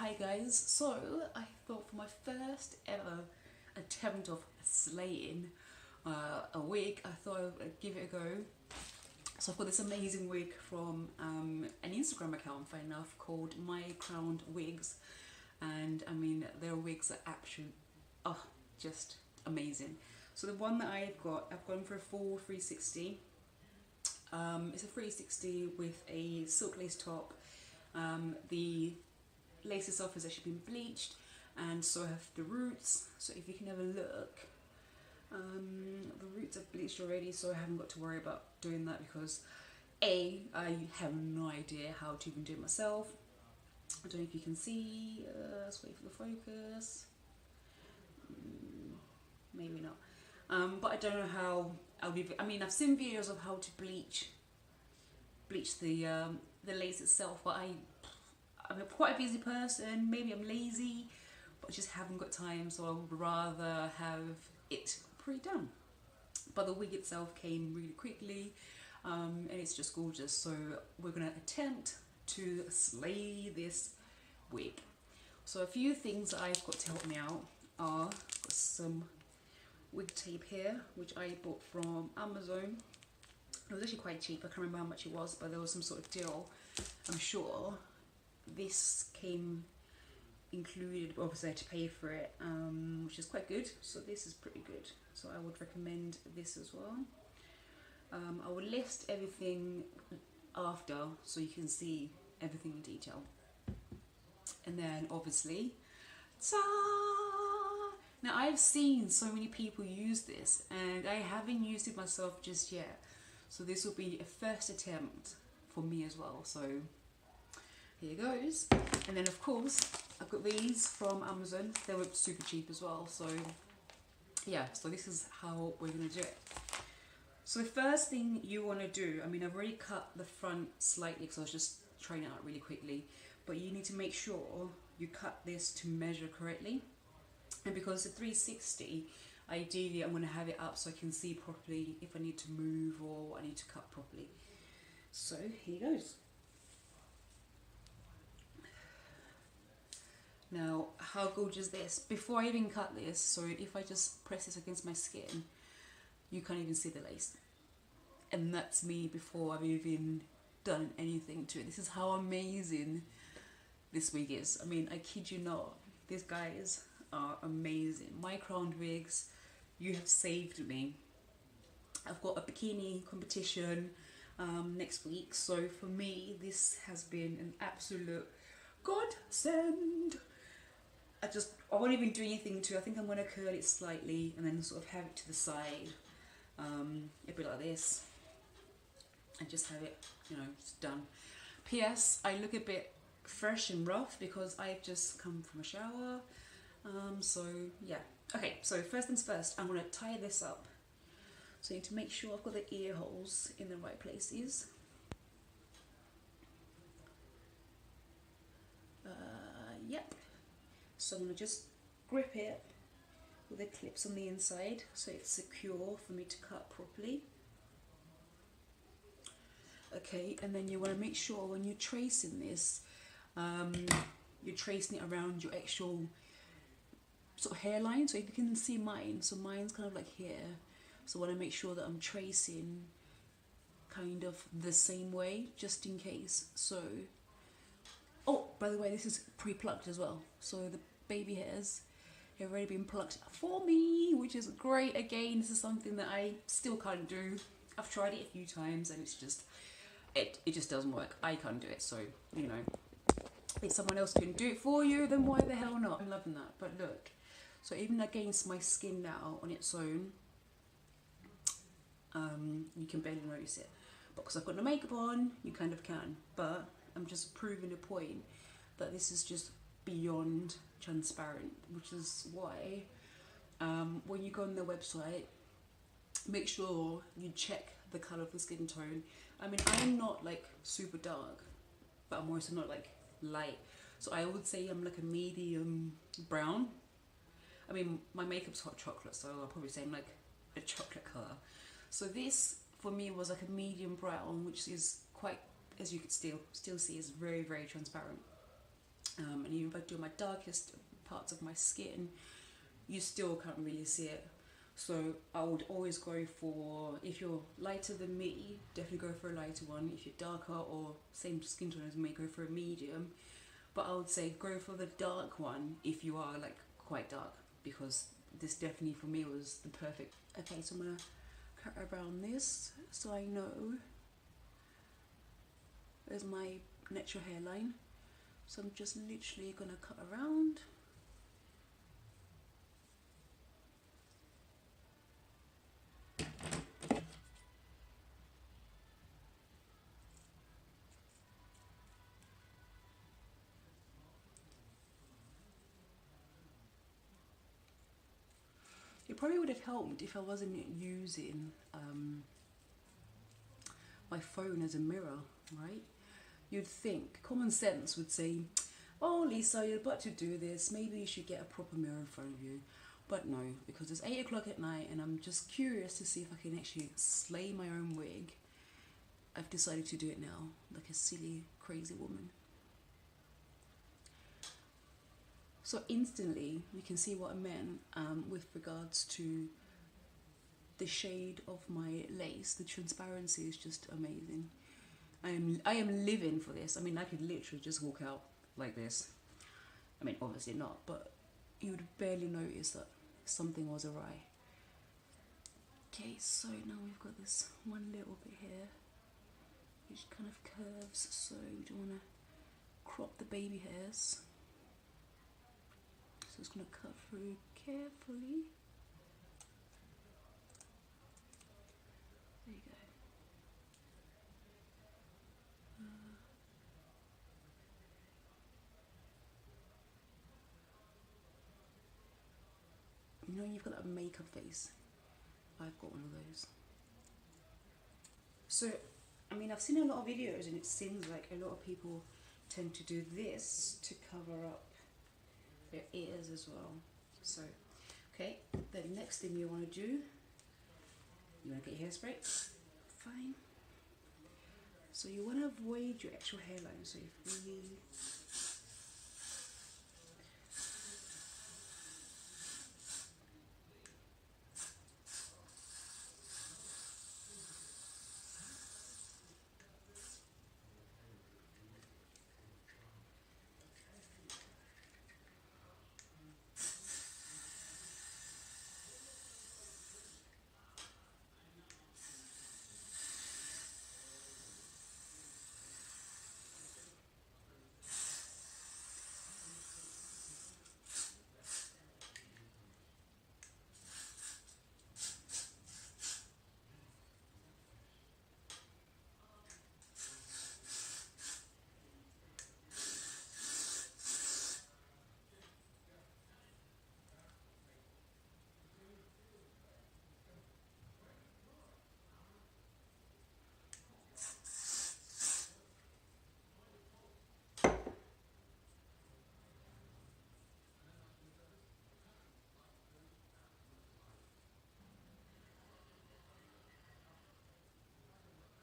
Hi guys, so I thought for my first ever attempt of slaying a wig, I thought I would give it a go. So I've got this amazing wig from an Instagram account, funny enough, called My Crowned Wigs, and I mean their wigs are actually just amazing. So the one that I've gone for a full 360. It's a 360 with a silk lace top. The lace itself has actually been bleached, and so have the roots. So if you can have a look, the roots are bleached already, so I haven't got to worry about doing that because I have no idea how to even do it myself. I don't know if you can see. Let's wait for the focus. Maybe not. But I don't know how I'll be. I mean, I've seen videos of how to bleach the lace itself, but I'm quite a busy person. Maybe I'm lazy, but I just haven't got time. So I would rather have it pre-done. But the wig itself came really quickly, and it's just gorgeous. So we're gonna attempt to slay this wig. So a few things that I've got to help me out are got some wig tape here, which I bought from Amazon. It was actually quite cheap. I can't remember how much it was, but there was some sort of deal, I'm sure. This came included, but obviously I had to pay for it, which is quite good. So this is pretty good. So I would recommend this as well. I will list everything after so you can see everything in detail. And then obviously, ta! Now I've seen so many people use this and I haven't used it myself just yet. So this will be a first attempt for me as well. So here goes. And then of course I've got these from Amazon. They were super cheap as well. So yeah, so this is how we're gonna do it. So the first thing you want to do, I mean I've already cut the front slightly because I was just trying it out really quickly, but you need to make sure you cut this to measure correctly. And because it's a 360, ideally I'm going to have it up so I can see properly if I need to move or I need to cut properly. So here goes. Now how gorgeous is this? Before I even cut this, so if I just press this against my skin, you can't even see the lace. And that's me before I've even done anything to it. This is how amazing this wig is. I mean, I kid you not, these guys are amazing. My Crowned Wigs, you have saved me. I've got a bikini competition next week, so for me this has been an absolute godsend. I won't even do anything to it. I think I'm going to curl it slightly and then sort of have it to the side, a bit like this, and just have it, you know, it's done. P.S. I look a bit fresh and rough because I've just come from a shower. So yeah, okay, so first things first, I'm going to tie this up. So I need to make sure I've got the ear holes in the right places. Yep, so I'm going to just grip it with the clips on the inside so it's secure for me to cut properly. Okay, and then you want to make sure when you're tracing this, you're tracing it around your actual sort of hairline. So if you can see mine, so mine's kind of like here, so I want to make sure that I'm tracing kind of the same way just in case. So oh, by the way, this is pre-plucked as well, so the baby hairs have already been plucked for me, which is great. Again, this is something that I still can't do. I've tried it a few times and it's just it just doesn't work. I can't do it, so you know, if someone else can do it for you, then why the hell not? I'm loving that. But look, so even against my skin now on its own, you can barely notice it. But because I've got no makeup on, you kind of can. But I'm just proving a point that this is just beyond transparent, which is why when you go on their website, make sure you check the colour of the skin tone. I mean, I'm not like super dark, but I'm also not like light. So I would say I'm like a medium brown. I mean, my makeup's hot chocolate, so I'll probably say I'm like a chocolate colour. So this, for me, was like a medium brown, which is quite, as you could still see, is very, very transparent. and even if I do my darkest parts of my skin, you still can't really see it. So I would always go for, if you're lighter than me, definitely go for a lighter one. If you're darker or same skin tone as me, go for a medium. But I would say go for the dark one if you are like quite dark, because this definitely for me was the perfect. Okay, so I'm gonna cut around this so I know there's my natural hairline. So I'm just literally gonna cut around. It probably would have helped if I wasn't using my phone as a mirror, right? You'd think, common sense would say, oh Lisa, you're about to do this, maybe you should get a proper mirror in front of you. But no, because it's 8 o'clock at night and I'm just curious to see if I can actually slay my own wig. I've decided to do it now, like a silly, crazy woman. So instantly, you can see what I meant with regards to the shade of my lace. The transparency is just amazing. I am living for this. I mean, I could literally just walk out like this. I mean, obviously not, but you would barely notice that something was awry. Okay, so now we've got this one little bit here, which kind of curves, so we don't want to crop the baby hairs. So it's going to cut through carefully. There you go. You know, you've got that makeup face. I've got one of those. So, I mean, I've seen a lot of videos and it seems like a lot of people tend to do this to cover up their ears as well. So, okay, the next thing you want to do, you want to get your hairspray. Fine. So you want to avoid your actual hairline. So if we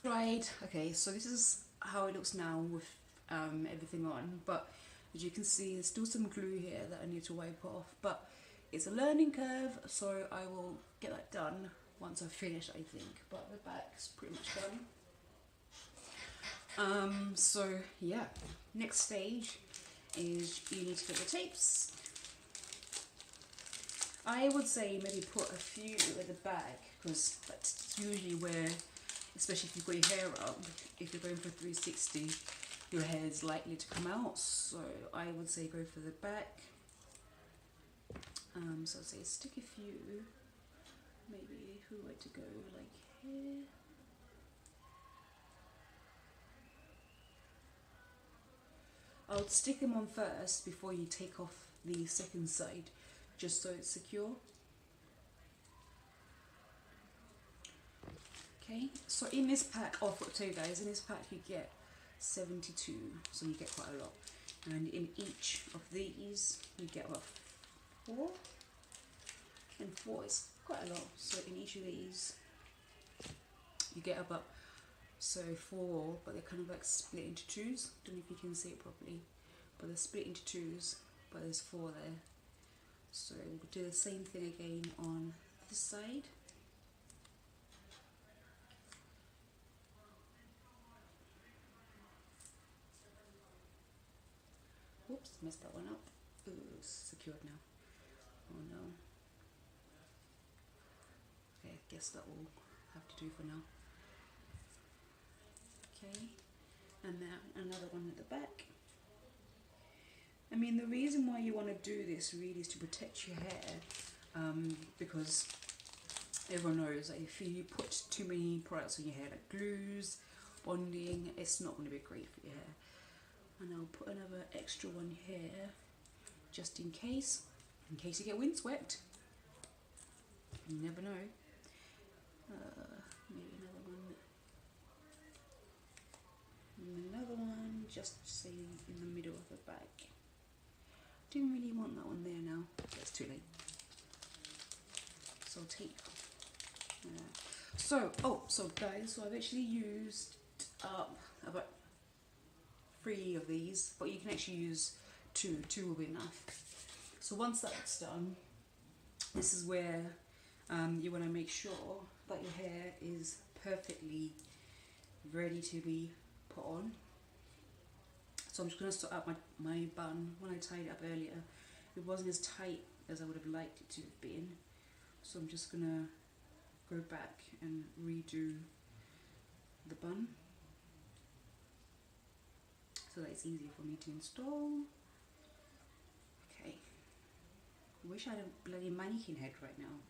right, okay, so this is how it looks now with everything on, but as you can see there's still some glue here that I need to wipe off, but it's a learning curve, so I will get that done once I've finished, I think, but the back's pretty much done. So yeah, next stage is you need to get the tapes. I would say maybe put a few at the back, because that's usually where, especially if you've got your hair up, if you're going for 360, your hair is likely to come out. So I would say go for the back. So I'd say stick a few, maybe who were to go like here. I would stick them on first before you take off the second side, just so it's secure. Okay, so in this pack, oh, I forgot to tell you guys, in this pack you get 72, so you get quite a lot. And in each of these, you get about 4, and 4 is quite a lot. So in each of these, you get about, so 4, but they're kind of like split into twos. Don't know if you can see it properly. but they're split into twos, but there's 4 there. So we'll do the same thing again on this side. Whoops, messed that one up. Ooh, it's secured now. Oh no. Okay, I guess that will have to do for now. Okay, and now another one at the back. I mean, the reason why you want to do this really is to protect your hair, because everyone knows that if you put too many products on your hair, like glues, bonding, it's not going to be great for your hair. And I'll put another extra one here, just in case you get windswept. You never know. Maybe another one. And another one, just say in the middle of the back. Didn't really want that one there now. That's too late. So tape. So guys, so I've actually used up about 3 of these, but you can actually use 2. 2 will be enough. So once that's done, this is where you want to make sure that your hair is perfectly ready to be put on. So I'm just going to sort out my bun. When I tied it up earlier, it wasn't as tight as I would have liked it to have been. So I'm just going to go back and redo the bun so that it's easier for me to install. Okay. I wish I had a bloody mannequin head right now,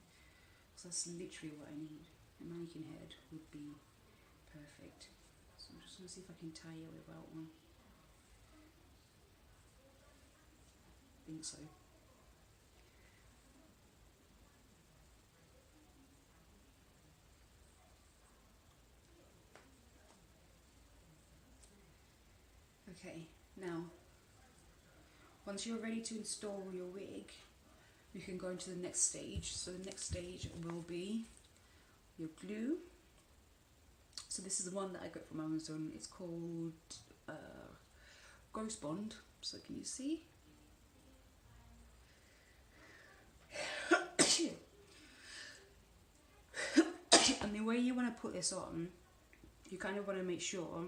because that's literally what I need. A mannequin head would be perfect. So I'm just going to see if I can tie it without one. I think so. Okay, now once you're ready to install your wig, you can go into the next stage. So the next stage will be your glue. So this is the one that I got from Amazon. It's called Ghost Bond. So can you see? And the way you want to put this on, you kind of want to make sure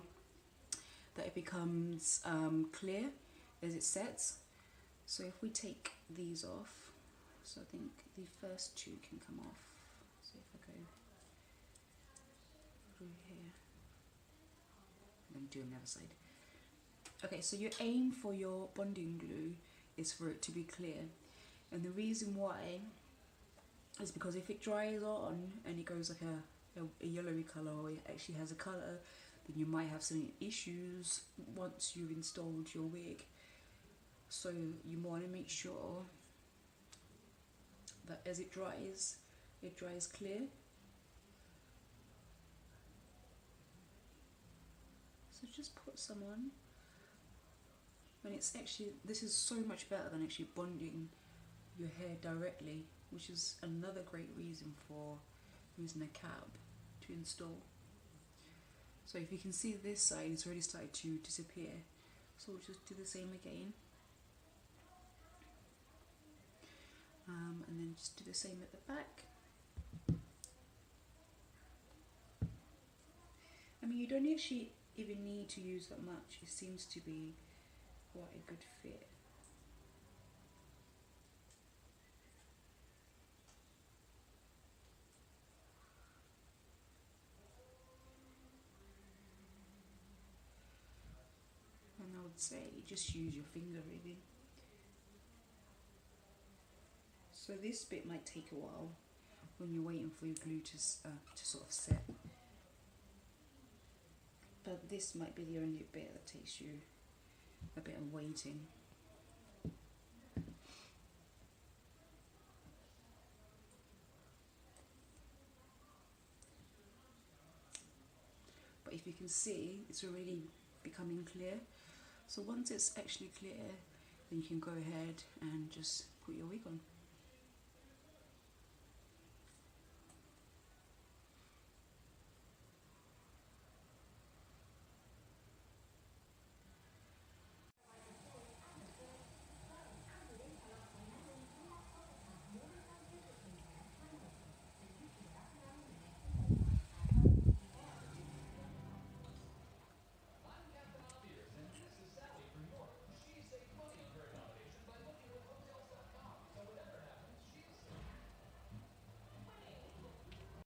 that it becomes clear as it sets. So if we take these off, so I think the first 2 can come off. So if I go through here, then do on the other side. Okay, so your aim for your bonding glue is for it to be clear, and the reason why is because if it dries on and it goes like a yellowy colour, or it actually has a colour, then you might have some issues once you've installed your wig. So you want to make sure that as it dries clear. So just put some on, and it's actually, this is so much better than actually bonding your hair directly, which is another great reason for using a cap to install. So if you can see this side, it's already started to disappear. So we'll just do the same again. And then just do the same at the back. I mean, you don't actually even need to use that much. It seems to be quite a good fit. And I would say just use your finger really. So this bit might take a while when you're waiting for your glue to sort of set. But this might be the only bit that takes you a bit of waiting. But if you can see, it's already becoming clear. So once it's actually clear, then you can go ahead and just put your wig on.